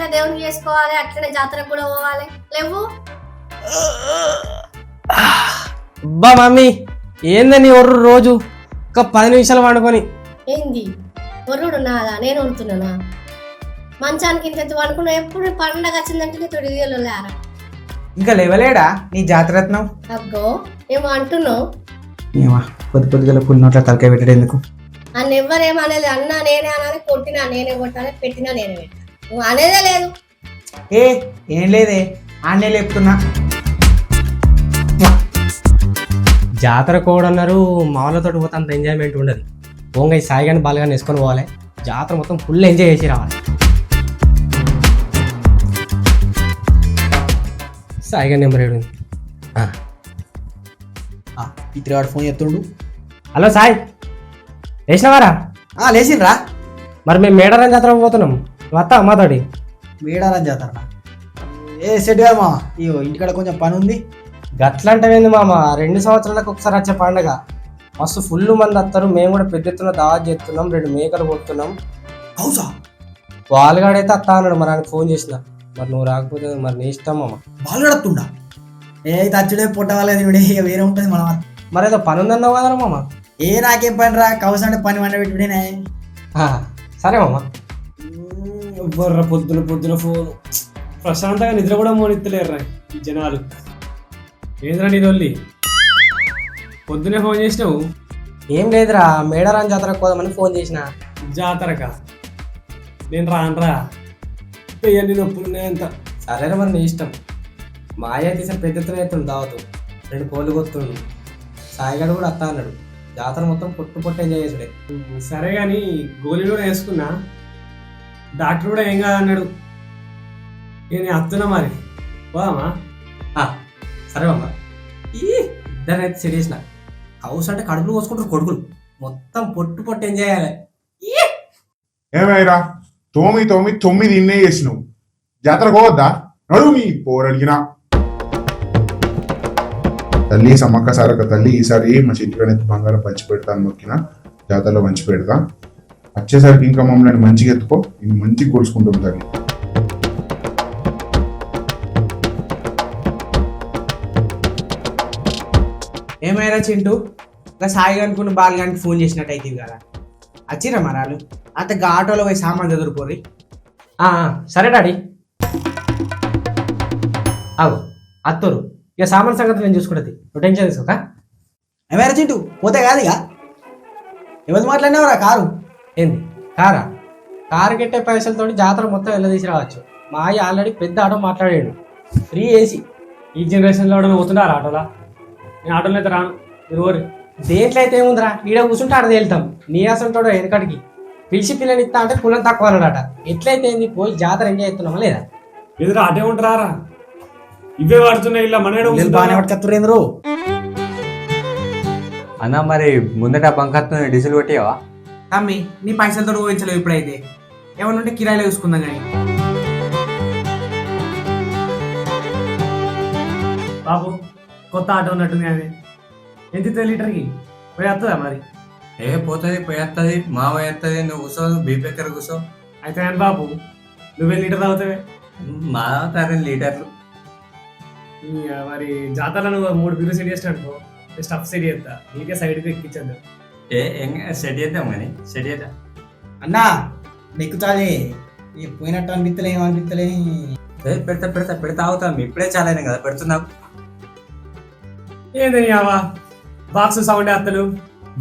ఎట్లా దేవుని చేసుకోవాలి, అట్లనే జాతరకు కూడా పోవాలి. లేవు అబ్బా మమ్మీ ఏందని ఒర్రు రోజు ఒక 10 నిమిషాలు వండుకొని. ఏంది వరుడు నాదా, నేను వండుతున్నానా? మంచానికి ఇంత వండుకున్నా. ఎప్పుడు పండగ వచ్చిందంటే నీ తొడిగలు లేరా? ఇంకా లేవలేడా నీ జాతరత్నం? అగ్గో ఏమో అంటున్నావు. ఏమా పొద్దు పొద్దుగల పులి నోట్ల తలకాయ పెట్టడం ఎందుకు? అన్న ఎవ్వరేమనేది. అన్నా నేనే అనాలి, కొట్టినా నేనే కొట్టాలి, పెట్టినా నేనే పెట్టాలి. నువ్వు అనేదే లేదు. ఏం లేదే, ఆన్నే లేపుతున్నా. జాతర కోడన్నారు మామూలతో పోతే అంత ఎంజాయ్మెంట్ ఉండదు. పోంగా ఈ సాయిగాని బాలుగాని వేసుకొని పోవాలి. జాతర మొత్తం ఫుల్ ఎంజాయ్ చేసి రావాలి. సాయిగాని నెంబర్ ఏడు పిత్రివాడు ఫోన్ చేస్తుండు. హలో సాయి, లేచినవారా? లేచిండ్రా. మరి మేము మేడారం జాతర పోతున్నాం, నువ్వు వస్తా అమ్మాతోటి? మేడారం జాతర సెట్ కాదు మామ, ఇగో ఇంటికాడ కొంచెం పని ఉంది. గట్లంటేంది మామ, 2 సంవత్సరాలకు ఒకసారి వచ్చే పండుగ. మస్తు ఫుల్ మంది వస్తారు. మేము కూడా పెద్ద ఎత్తున దావా చేస్తున్నాం, 2 మేకలు కొడుతున్నాం. అవుసా? బాలుగాడైతే అత్తా అన్నాడు. మరి ఆయనకు ఫోన్ చేసిన. మరి నువ్వు రాకపోతే మరి నీ ఇష్టం మామ. బాలుగడుతుండా? తచ్చుడే పుట్టవాలేదు ఇక వేరే ఉంటుంది మనం. మరి ఏదో పని ఉందన్నావు కదరా మామ? నాకేం పని రా, కవసంటే పని వండ పెట్టుడే. సరే మామ. ఎవ్వర్రా పొద్దున ఫోన్, ప్రశాంతంగా నిద్ర కూడా మోనిత్తలేరురా ఈ జనాలు. ఏంద్రా నీ దొల్లి, పొద్దునే ఫోన్ చేసినావు? ఏం లేదురా, మేడారం జాతరకు పోదామని ఫోన్ చేసిన. జాతరకా? నేను రానరా, ఎన్ని నొప్పులున్నాయంత. సరేరా మరి నీ ఇష్టం. మా అయ్య తీసిన పెద్ద ఎత్తున ఎత్తుండు దావతు, 2 కోళ్ళు కొత్తుండు. సాయిగాడు కూడా అత్తా అన్నాడు. జాతర మొత్తం పొట్టు ఎంజాయ్ చేసుడే. సరే కానీ గోళీలు కూడా వేసుకున్నా, డాక్టర్ కూడా ఏం కాదన్నాడు. నేను అత్తున్నా మరి, పోదామా? సరే మామ. ఇద్దరైతే సెట్ చేసిన. హౌస్ అంటే కడుపులు పోసుకుంటారు కొడుకులు. మొత్తం పొట్టు ఎంజాయ్ చేయాలి. ఏమైరా తోమి 9 ఇన్నే చేసినావు, జాతర పోవద్దా? నడు నీ పోరడిగినా. తల్లి సమ్మక్క సారక్క తల్లి, ఈసారి మా చెట్టుకనే బంగారం పంచి పెడతాను మొక్కిన, జాతరలో పంచి పెడతా. వచ్చేసరికి ఇంకా మమ్మల్ని మంచిగా ఎత్తుకో, నేను మంచిగా కొలుసుకుంటాం తల్లి. ఏమైనా చింటూ, ఇంకా సాయి అనుకున్న బాలుగానికి ఫోన్ చేసినట్టయితే కదా వచ్చిరా మరాలు. అంత ఆటోలో పోయి సామాన్ చదువుకోరి. సరే డాడీ. అవు అత్తరు, ఇక సామాన్ సంగతి నేను చూసుకుంటుంది, నువ్వు టెన్షన్ తీసుకోక. ఏమైనా చింటూ, పోతే కాదు ఇక. ఎవరు మాట్లాడినావురా కారు? ఏంది కారా? కారు కట్టే పైసలతో జాతర మొత్తం వెళ్ళదీసి రావచ్చు. మా అయ్య ఆల్రెడీ పెద్ద ఆటో మాట్లాడాడు, ఫ్రీ ఏసీ. ఈ జనరేషన్లో ఎవడన్నా పోతున్నారా ఆటోలా? నేను ఆటోలో అయితే రాను, మీరు ఓరి. దేంట్లో అయితే ఏముందిరా, ఈడ కూర్చుంటే ఆడ తేలుతాం. నీ అసంటోడు వెనకడికి పిలిచి పిల్లని ఇస్తా అంటే కులం తక్కువ అన్నాడట. ఎట్లయితే ఏంది, పోయి జాతర ఎంజాయ్ చేస్తున్నామా లేదా? ఎదురు ఆటే ఉంటారా? ఇవే వాడుతున్నాయి ఇలా మన బాగానే పట్టుకత్తురేంద్రు. అన్నా మరి ముందట బంకత్తో డీజిల్ కొట్టేవా? తమ్మి నీ పైసలతో ఊహించలేవు ఇప్పుడైతే. ఏమన్నా ఉంటే కిరాయిలో చూసుకుందాం కానీ. బాబు కొత్త ఆటో ఉన్నట్టుంది అది. ఎంత లీటర్కి పోయి వస్తుందా మరి? పోతుంది పోయేస్తుంది, మా పోయేస్తుంది. నువ్వు కూర్చో, బీపీ ఎక్కడ కూర్చో. అయితే కానీ బాబు నువ్వే లీటర్ తాగుతావే? మా తాగుతారు లీటర్లు. మరి జాతరలో నువ్వు 3 బిల్లు సెట్ చేసినట్టు స్టఫ్ సెట్ చేస్తా, నీకే సైడ్కి ఎక్కించద్దు. సెట్ చేద్దాం కానీ సెట్ చేద్దాం అన్నా. నెక్కుతాలే, పోయినట్టు అనిపిస్తలే, ఏమనిపిస్తలే. పెడతా అవుతాం. ఇప్పుడే చాలా అయినా కదా పెడుతున్నావు. ఏందని అవా బాక్స్ సౌండ్ అత్తలు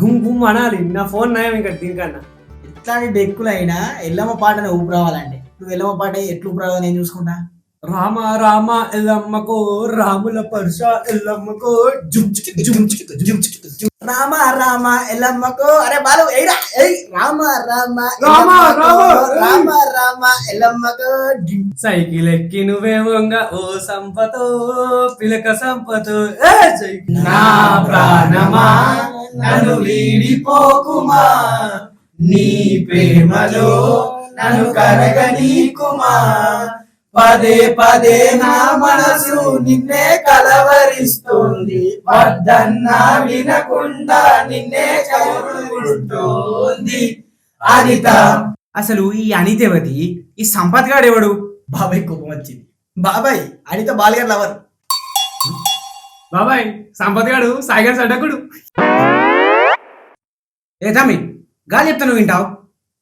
గుమ్ గుమ్ అనాలి. నా ఫోన్ నయం ఇంకా దీనికన్నా. ఇట్లాంటి డెక్కులు అయినా ఎల్లమ్మ పాటను ఊపు రావాలంటే నువ్వు ఎల్లమ్మ పాట ఎట్లు ఊపు రావాలి నేను చూసుకుంటా. రామ రామ ఎల్లమ్మకో, రాముల పరుష ఎల్లమ్మకో, రామ రామ ఎల్లమ్మకో. అరే బాలు ఏరా, రామ రామ రామ రామ రామ ఎల్లమ్మకో. సైకిల్ ఎక్కి నువ్వే వంగ ఓ సంపతో, పిలక సంపతో. నా ప్రాణమా నన్ను వీడిపోకుమా, నీ ప్రేమలో నన్ను కరగనీకుమా. పదే నా మనసు నిన్నే కలవరిస్తుంది, వద్దన్నా వినకుండా నిన్నే చదువుకుంటోంది అనిత. అసలు ఈ అనితేవతి, ఈ సంపత్ గాడు ఎవడు? బాబాయ్ కోపం వచ్చింది. బాబాయ్ అడిగితే బాలుగారు లవర్. బాబాయ్ సంపత్ గాడు సాయిగారు సడ్డకుడు. ఏ తమ్మి గాలి చెప్తా నువ్వు వింటావు.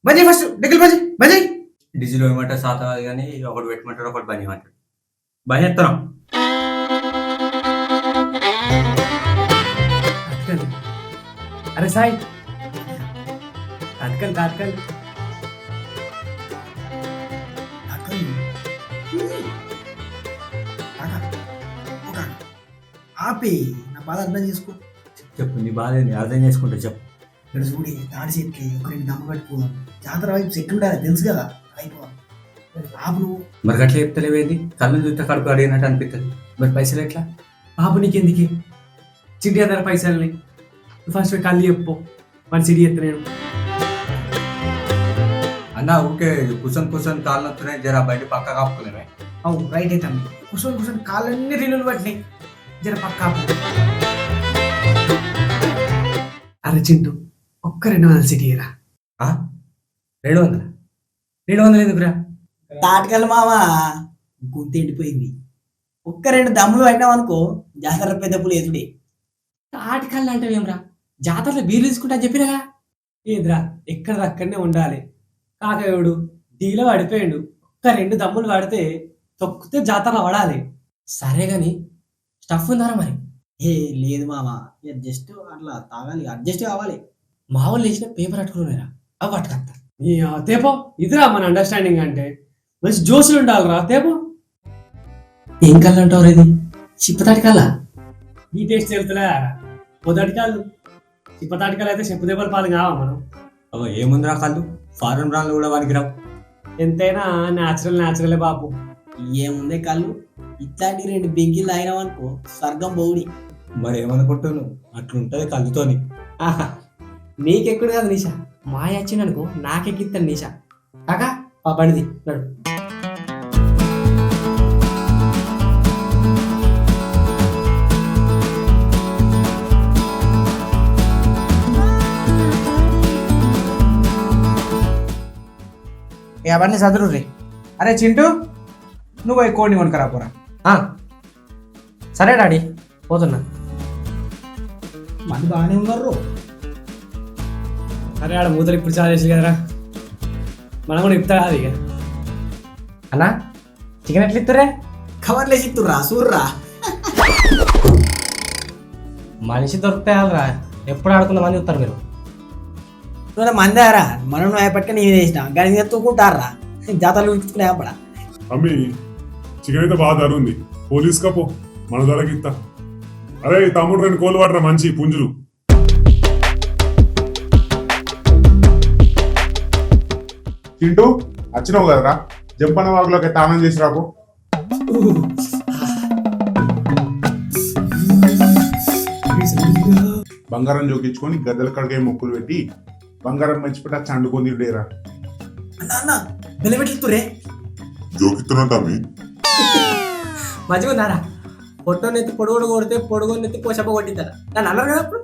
బజే ఫస్ట్ డెక్కలు బజే బజే. డీజిల్ ఏమంటారు శాతం అది కానీ ఒకటి పెట్టమంటారు ఒకటి బని అంటారు. బని ఎత్తనం అరే సాయి తాత్కల్ ఆపే నా బాధ అర్థం చేసుకో. చెప్పు నీ బాధ ఏంది అర్థం చేసుకుంటా చెప్పు. ఇక్కడ చూడి తాడి చెట్లు ఒక 2 దమ్మ కట్టుకోదాం. జాతర వైపు చెట్లు ఉండాలి తెలుసు కదా. అయిపోవాలి ఆపు నువ్వు. మరి గట్ల చెప్తలేవేంది కళ్ళు చూస్తే కడుపు అడిగినట్టు అనిపిస్తుంది. మరి పైసలు ఎట్లా? బాబు నీకెందుకే చిట్టి అదర పైసల్ని ఫస్ట్ కళ్ళు చెప్పు మన సిడి ఎత్తలేను. అన్న ఊకే కూర్చొని కాళ్ళు నొత్తున్నాయి జర బయట పక్క కాపుకునేవే. అవు రైట్ అయితే తమ్మి. కూర్చొని కాళ్ళన్నీ రీలు పట్టినాయి. జర పక్క అరే చింటూ ఒక్క 200 సిటీ రా. 200 ఎందుకురా? తాటకల్ మామ గొంతు ఎండిపోయింది. ఒక్క 2 దమ్ములు పట్టినాం అనుకో జాతర పెద్ద పులు ఎదుడే. తాటికల్లు అంటే ఏమరా జాతరలో బీర్లు తీసుకుంటా చెప్పినగా. ఏదిరా ఎక్కడ అక్కడనే ఉండాలి. కాకయోడు డీలో పడిపోయాడు. ఒక్క 2 దమ్ములు పడితే తొక్కితే జాతరలో పడాలి. సరే గాని స్టఫ్ ఉందారా మరి? ఏ లేదు మామ, జస్ట్ అట్లా తాగాలి, అడ్జస్ట్ కావాలి. మా వాళ్ళు వేసిన పేపర్ అట్టుకున్నారా అవి పట్టుకొస్తా. తేపో ఇదిరా మన అండర్స్టాండింగ్ అంటే. మంచి జోసులు ఉండాలిరా తేపో. ఏం కళ్ళు అంటారు ఇది? చిప్పతాటి కల్లా ఈ టేస్ట్ తెలుతులే. పొదటి కాళ్ళు చిప్పతాటి కళ్ళు అయితే చెప్పు దెబ్బలు పాలు కావా మనం. అవ ఏముందిరా కళ్ళు ఫారెన్ బ్రాండ్లు కూడా పనికిరావు. ఎంతైనా న్యాచురలే బాబు. ఏముందే కళ్ళు ఇట్లాంటి 2 బెంకిలు తాగినాం అనుకో స్వర్గం బౌడి. మరి ఏమనుకుంటున్నావు అట్లుంటది కళ్ళుతోని. ఆహా నీకెక్కుడు కాదు నిషా, మాయ వచ్చిందనుకో నాకెక్కిస్తాను నిషా. కాకా ఆ బండిది నడు. అవన్నీ చదురు రే. అరే చింటూ నువ్వు పోయి కోడిని కొనుక్కరా పోరా. సరే డాడీ పోతున్నా. మంది బాగానే ఉన్నారు. అరే ఆడ మూతలు ఇప్పుడు చాలా చేసి కదరా, మనం కూడా ఇప్పుతా కాదు ఇక. అన్నా చికెన్ ఎట్లా ఇస్తురే? కవర్లు వేసి ఇస్తుర్రా సూర్రా. మనిషి దొరికితే రా ఎప్పుడు ఆడుకున్న మంది చూస్తారు మీరు. మందారా మనం పట్టుకొని నేను వేసినా కానీ ఎత్తుకుంటారా జాతరలు ఉడుకుతున్నాయి అప్పుడ. అమ్మి చికెన్ అయితే బాగా ధర ఉంది. పోలీస్ కపో మన ధరకి ఇస్తా. అరే తమ్ముడు 2 కోళ్ళు పడరా మంచి పుంజులు. చింటూ వచ్చినావు కదరా, జంపన్న వాగులోకి తానం చేసి రాకు. బంగారం జోకించుకొని గద్దెల కడిగే మొక్కులు పెట్టి బంగారం మర్చిపెట్టి వచ్చి అండుకొని తిండేరా. అన్న నిలబెట్టుతురే జోకిస్తున్నా తమ్మి. మంచిగా ఉందారా? పొట్టోని ఎత్తి పొడుగుడు కొడితే పొడుగుని ఎత్తి పోషప్ప కొట్టిద్దారా నన్ను అన్నారు కదా అప్పుడు.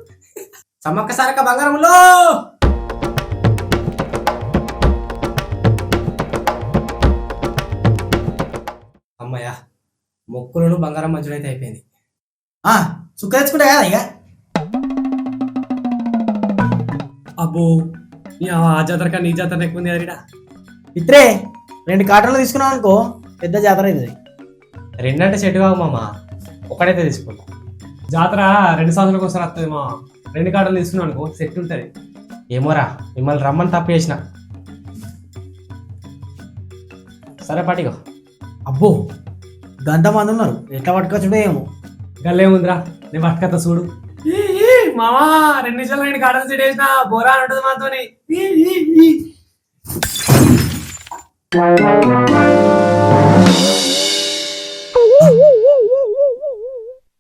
సమ్మక్క సారక్క బంగారంలో అమ్మయ్యా మొక్కులను బంగారం మంచుడు అయితే అయిపోయింది. సుఖ తెచ్చుకుంటా కదా ఇక. అబ్బో ఆ జాతర కన్నా ఈ జాతర ఎక్కువ ఉంది అదిడా. ఇత్రే 2 కాటన్లు తీసుకున్నాం అనుకో పెద్ద జాతర అవుతుంది. 2 అంటే సెట్ కావు మామ, ఒకటైతే తీసుకుంటా. జాతర 2 సంవత్సరాలకు ఒకసారి వస్తుంది మా. 2 కాటలు తీసుకున్నాం అనుకో సెట్ ఉంటుంది. ఏమోరా మిమ్మల్ని రమ్మని తప్పు చేసిన. సరే పాటిగో. అబ్బో గంత మంది ఉన్నారు ఎట్లా పట్టుకొచ్చుడో ఏమో. గల్లేముందిరా నేను పట్టుకత్తా చూడు. మామా 2 నిమిషాలు 2 కాటలు సెట్ వేసిన బోరా అని ఉంటుంది మాతోని.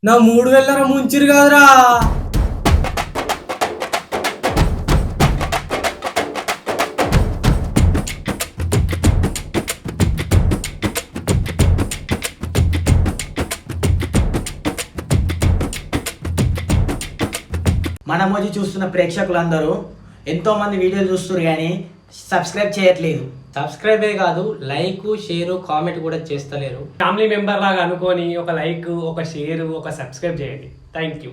నా 3000 ముంచిరు కాదురా. మన మోజీ చూస్తున్న ప్రేక్షకులందరూ ఎంతో మంది వీడియోలు చూస్తారు కానీ సబ్స్క్రైబ్ చేయట్లేదు. సబ్స్క్రైబే కాదు, లైక్, షేర్, కామెంట్ కూడా చేస్తలేరు. ఫ్యామిలీ మెంబర్ లాగా అనుకొని ఒక లైక్, ఒక షేర్, ఒక సబ్స్క్రైబ్ చేయండి. Thank you.